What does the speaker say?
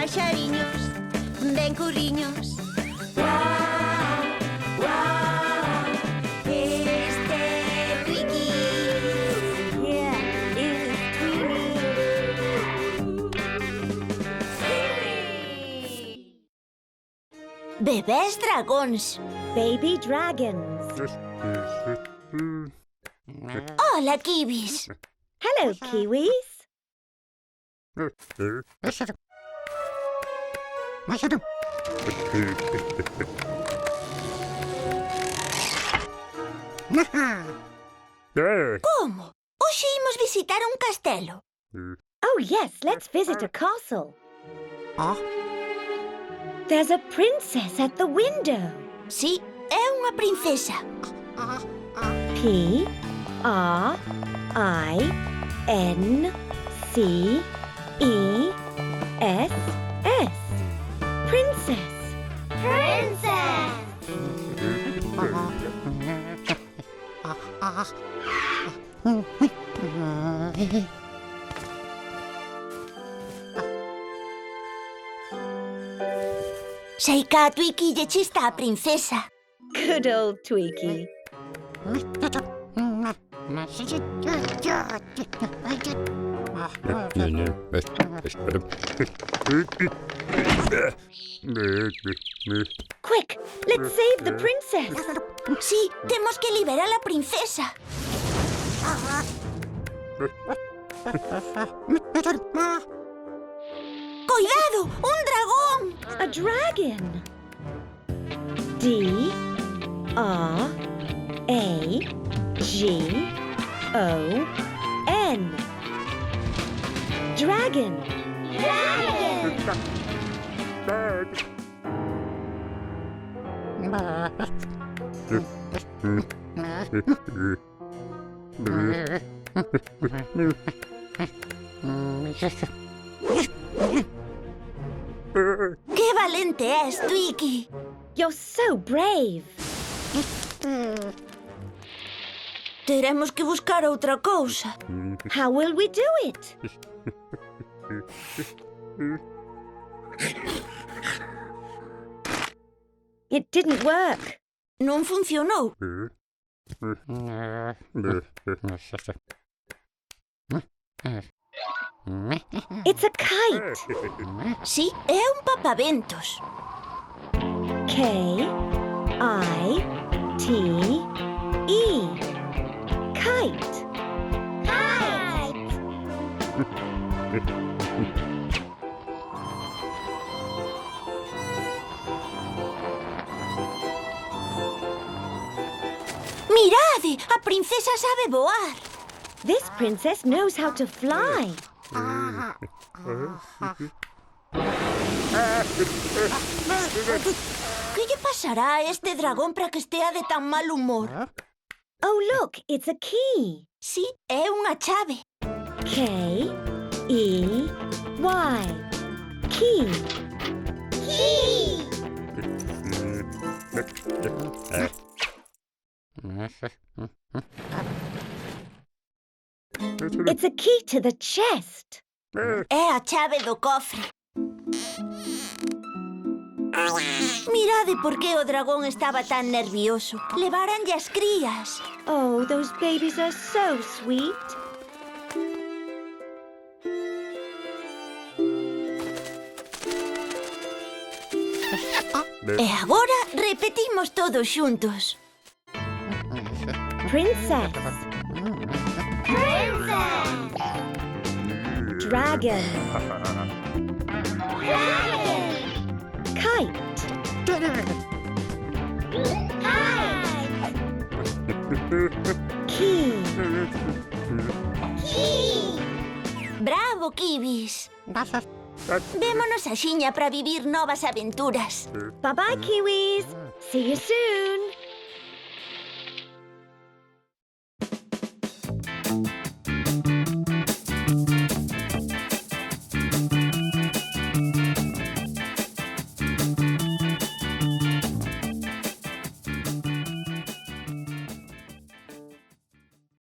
paxariños, ben curriños. Guau, guau, este Twiki. Yeah, it's Twiki. Bebés dragóns. Baby dragons. Hola, kiwis. Hello, kiwis. Como? Hoxe imos visitar un castelo. Oh, yes, let's visit a castle. There's a princess at the window. Sí, é unha princesa. P-R-I-N-C-E-S-S. Princess. Princess! Sei cá, Twiki, lle chista a princesa. Good old Tweaky. Quick, let's save the princess. Sí, temos que liberar a princesa. Cuidado, un dragón! A dragon. D-R-A-G-O-N. Dragon. Dragon! ¡Qué valente es, Twiki! You're so brave. Teremos que buscar outra cousa. How will we do it? It didn't work. Non funcionou. It's a kite. Sí, é un papaventos. K-I-T-E. Kite. Kite! Mirade, a princesa sabe voar. This princess knows how to fly. Que lle pasará a este dragón para que estea de tan mal humor? Oh, look, it's a key. Sí, é unha chave. K-E-Y. Key. Key! It's a key to the chest. É a chave do cofre. Mirade por que o dragón estaba tan nervioso. Levaranlle as crías. Oh, those babies are so sweet. E agora repetimos todos xuntos. Princess. Princess! Dragon. Dragon! Kite. Key. Key! Bravo, kiwis! Vémonos axiña para vivir novas aventuras. Bye-bye, kiwis. See you soon.